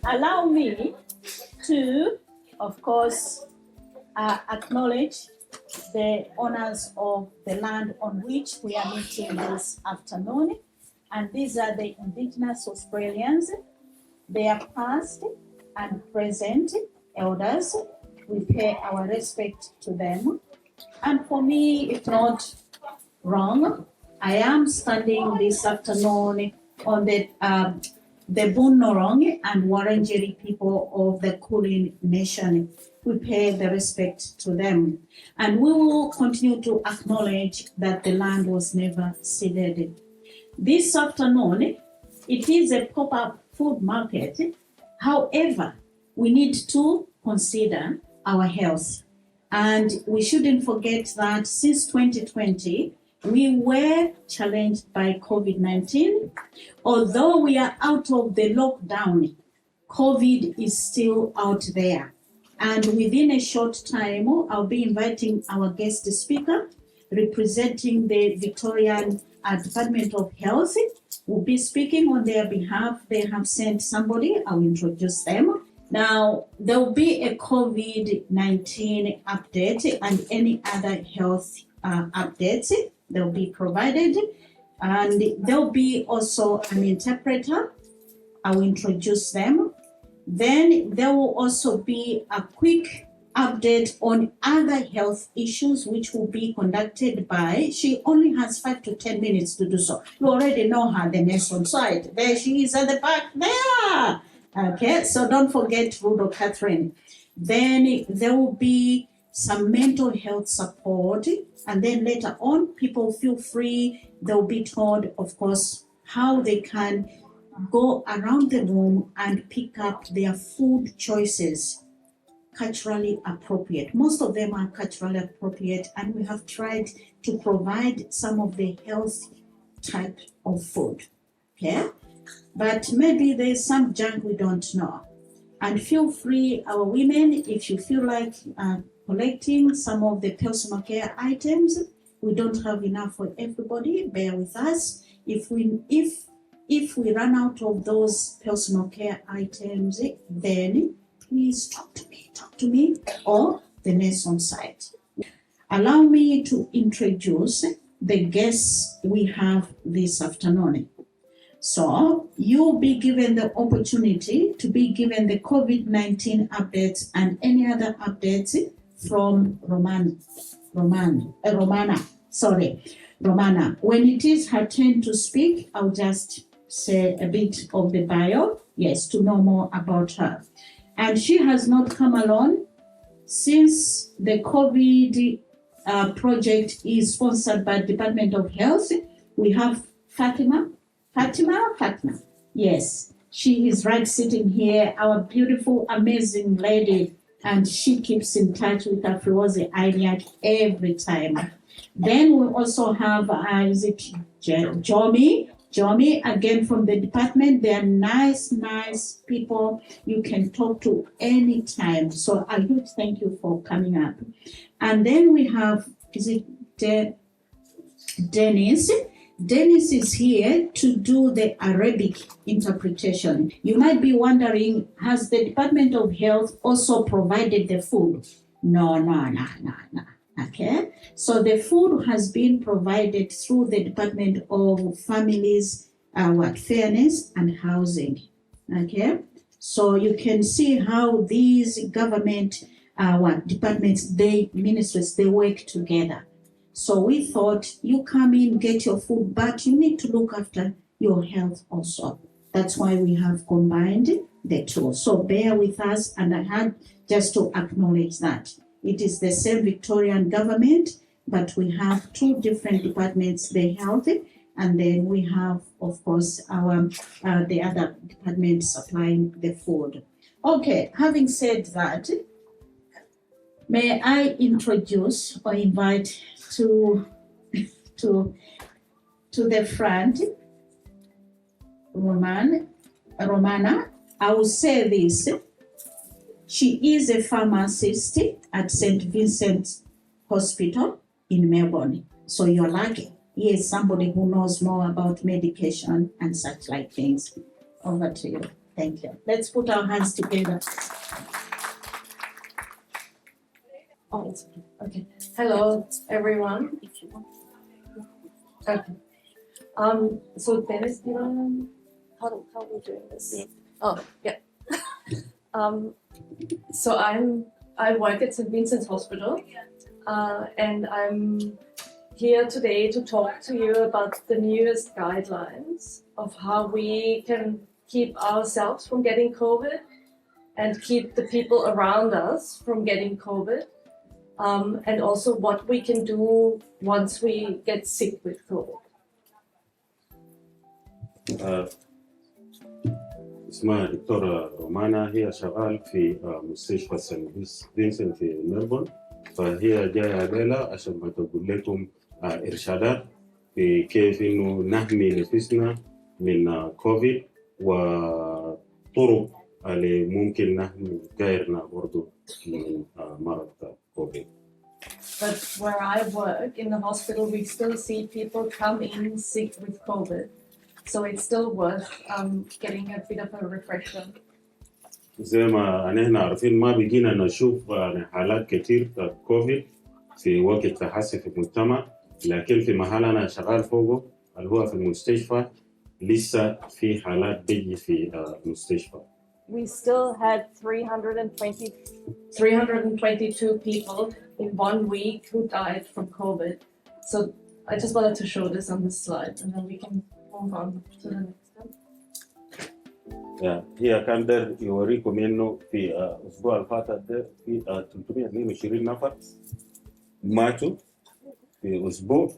Allow me to, of course, acknowledge the owners of the land on which we are meeting this afternoon. And these are the Indigenous Australians, their past and present elders. We pay our respect to them. And for me, if not wrong, I am standing this afternoon on the Boon Wurrung and Wurundjeri people of the Kulin Nation. We pay the respect to them. And we will continue to acknowledge that the land was never ceded. This afternoon, it is a pop-up food market. However, we need to consider our health. And we shouldn't forget that since 2020, we were challenged by COVID-19. Although we are out of the lockdown, COVID is still out there. And within a short time, I'll be inviting our guest speaker representing the Victorian Department of Health. Will be speaking on their behalf. They have sent somebody. I'll introduce them. Now, there will be a COVID-19 update and any other health updates. They'll be provided. And there'll be also an interpreter. I will introduce them. Then there will also be a quick update on other health issues which will be conducted by, she only has 5 to 10 minutes to do so. You already know her, the nurse on site. There she is at the back there. Okay, so don't forget Rudo Catherine. Then there will be some mental health support, and then later on, people feel free. They'll be told, of course, how they can go around the room and pick up their food choices, culturally appropriate. Most of them are culturally appropriate, and we have tried to provide some of the health type of food. Okay, but maybe there's some junk we don't know. And feel free, our women, if you feel like collecting some of the personal care items. We don't have enough for everybody. Bear with us. If we run out of those personal care items, then please talk to me or the nurse on site. Allow me to introduce the guests we have this afternoon. So you'll be given the opportunity to be given the COVID-19 updates and any other updates from Romana. When it is her turn to speak, I'll just say a bit of the bio, yes, to know more about her. And she has not come alone. Since the COVID project is sponsored by the Department of Health, we have Fatima. Yes, she is right sitting here, our beautiful, amazing lady, and she keeps in touch with Afriozi Iliad every time. Then we also have, Jomi, again from the department. They are nice people you can talk to anytime. So a huge thank you for coming up. And then we have, Dennis. Dennis is here to do the Arabic interpretation. You might be wondering, has the Department of Health also provided the food? No. Okay, so the food has been provided through the Department of Families, Fairness and Housing. Okay, so you can see how these government departments, ministries, they work together. So we thought you come in, get your food, but you need to look after your health also. That's why we have combined the two. So bear with us, and I had just to acknowledge that. It is the same Victorian government, but we have two different departments, the health, and then we have, of course, our the other department supplying the food. Okay, having said that, may I introduce or invite to the front, Romana. I will say this. She is a pharmacist at St. Vincent's Hospital in Melbourne. So you're lucky. He is somebody who knows more about medication and such like things. Over to you. Thank you. Let's put our hands together. Oh, it's okay. Hello, everyone. Okay. So Dennis, do you want how are we doing this? Oh, yeah. So I work at St. Vincent's Hospital, and I'm here today to talk to you about the newest guidelines of how we can keep ourselves from getting COVID and keep the people around us from getting COVID. And also what we can do once we get sick with COVID. اسمها دكتورة رومانا، هي شغال في مستشفى سان فينسنت في ملبورن، فهي جاية ليلة عشان ما تقول لكم إرشادات في كيف إنه نحمي نفسنا من كوفيد وطرق اللي ممكن نحمي غيرنا برضو من مرض كوفيد. But where I work in the hospital, we still see people come in sick with COVID. So it's still worth getting a bit of a refresher. زي ما نحن عارفين ما بقينا نشوف حالات كتير كوفيد في وقت التحسن في المجتمع، لكن في محل أنا شغال فوقه اللي هو في المستشفى لسه في حالات بيجي في المستشفى. We still had 322 people in 1 week who died from COVID. So I just wanted to show this on this slide and then we can move on to the next one. هي كان در يوريكم إنه في الأسبوع الفات ده في 322 نفر ماتوا في أسبوع،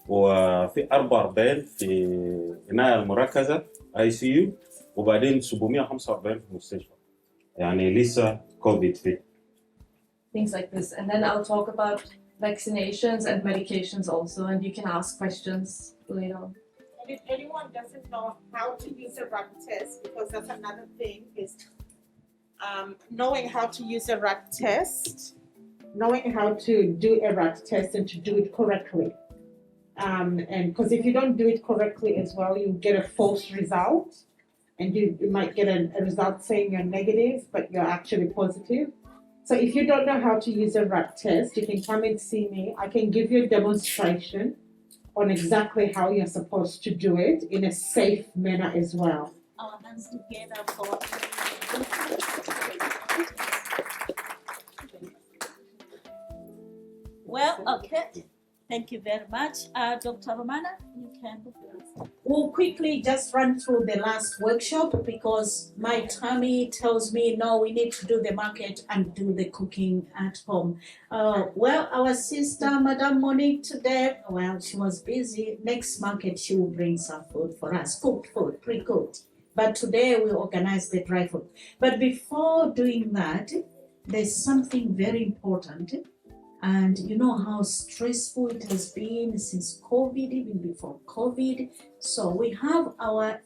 وفي 44 في عناية المركزة ICU، وبعدين 745 في المستشفى. يعني لسه كوفيد في. Things like this, and then I'll talk about vaccinations and medications also, and you can ask questions later on. And if anyone doesn't know how to use a rapid test, because that's another thing, is knowing how to use a rapid test, knowing how to do a rapid test and to do it correctly. And because if you don't do it correctly as well, you get a false result, and you might get a result saying you're negative, but you're actually positive. So if you don't know how to use a rapid test, you can come and see me. I can give you a demonstration on exactly how you're supposed to do it in a safe manner as well. Our hands together for. Well, okay. Thank you very much. Dr. Romana, you can. We'll quickly just run through the last workshop because my tummy tells me, no, we need to do the market and do the cooking at home. Well, our sister, Madame Monique, today, well, she was busy. Next market, she will bring some food for us, cooked food, pre-cooked. But today we organize the dry food. But before doing that, there's something very important. And you know how stressful it has been since COVID, even before COVID. So we have our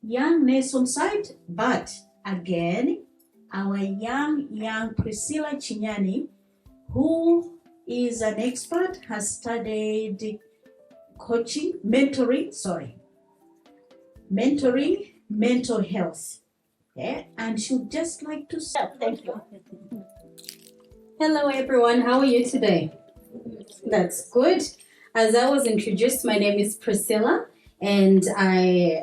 young nurse on site, but again, our young Priscilla Chinyani, who is an expert, has studied mentoring mental health. Yeah, and she'd just like to say, thank you. Hello everyone, how are you today? That's good. As I was introduced, my name is Priscilla and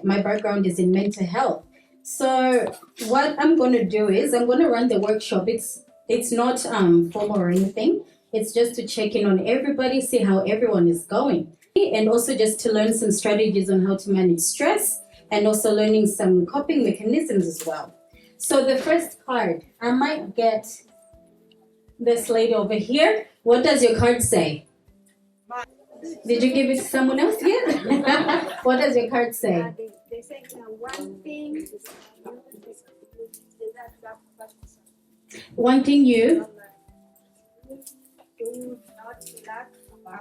my background is in mental health. So what I'm going to do is I'm going to run the workshop. It's not formal or anything. It's just to check in on everybody, see how everyone is going. And also just to learn some strategies on how to manage stress and also learning some coping mechanisms as well. So the first card, I might get this lady over here. What does your card say? Did you give it to someone else yet? What does your card say? They say one thing. One thing you. Do not like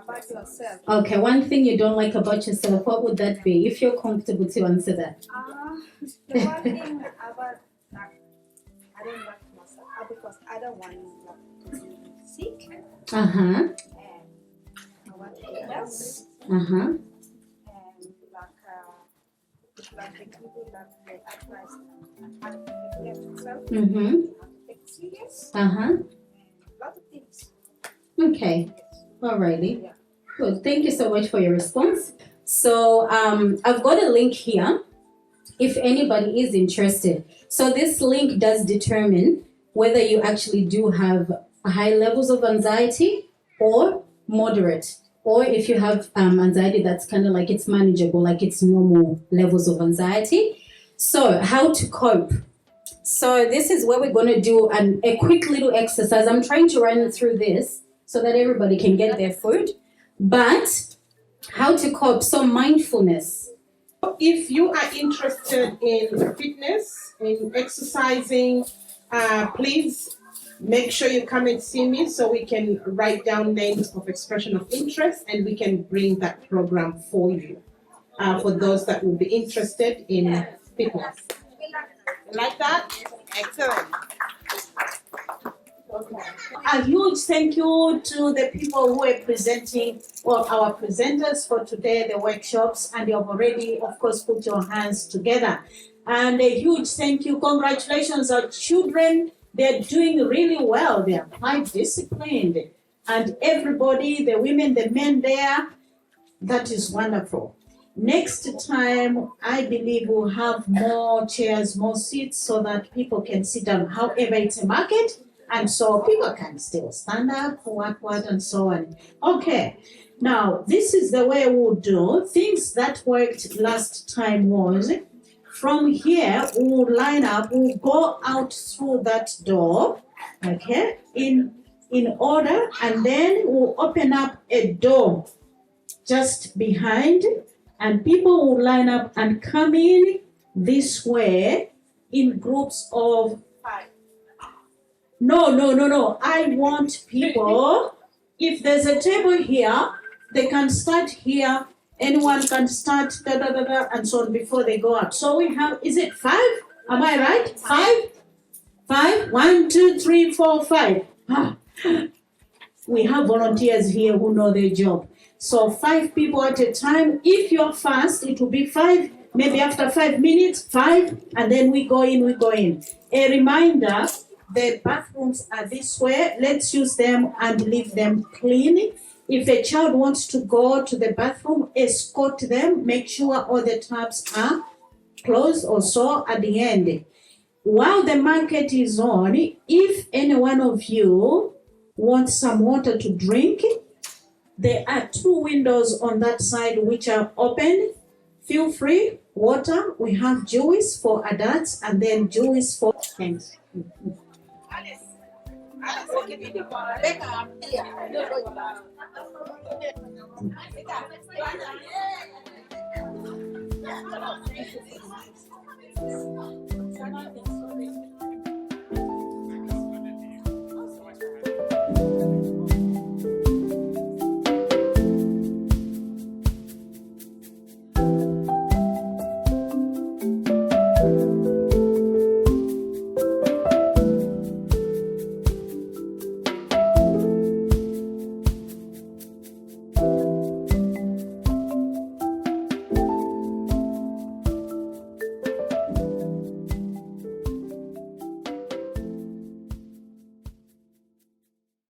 about yourself. Okay, one thing you don't like about yourself. What would that be? If you're comfortable to answer that. The one thing about I don't like myself because I don't want to be sick. Uh-huh. And I want to be healthy. Uh-huh. And that the people that they advise how to take care of themselves, Mm-hmm. how to take it serious, Uh-huh. and a lot of things. Okay. Yes. Alrighty. Yeah. Good. Thank you so much for your response. So I've got a link here if anybody is interested. So this link does determine whether you actually do have high levels of anxiety or moderate, or if you have anxiety that's kind of like it's manageable, like it's normal levels of anxiety. So how to cope. So this is where we're going to do a quick little exercise. I'm trying to run through this so that everybody can get their food. But how to cope. So mindfulness. If you are interested in fitness, in exercising, please make sure you come and see me so we can write down names of expression of interest and we can bring that program for you, for those that will be interested in fitness. Like that? Excellent. A huge thank you to the people who are presenting, or our presenters for today, the workshops, and you have already, of course, put your hands together. And a huge thank you, congratulations, our children. They're doing really well. They are quite disciplined. And everybody, the women, the men there, that is wonderful. Next time, I believe we'll have more chairs, more seats, so that people can sit down. However, it's a market, and so people can still stand up, what, and so on. Okay, now this is the way we'll do. Things that worked last time was, from here, we'll line up, we'll go out through that door, okay, in order, and then we'll open up a door just behind, and people will line up and come in this way in groups of 5. No. I want people, if there's a table here, they can start here. Anyone can start and so on before they go out. So we have, is it 5? Am I right? 5? 1, 2, 3, 4, 5. We have volunteers here who know their job. So 5 people at a time. If you're fast, it will be 5. Maybe after 5 minutes, 5, and then we go in. A reminder, the bathrooms are this way. Let's use them and leave them clean. If a child wants to go to the bathroom, escort them. Make sure all the taps are closed or so at the end. While the market is on, if any one of you wants some water to drink, there are 2 windows on that side which are open. Feel free. Water. We have juice for adults and then juice for thanks. Alice, I'll give you the bar. Becca, I'm here. I don't know about it.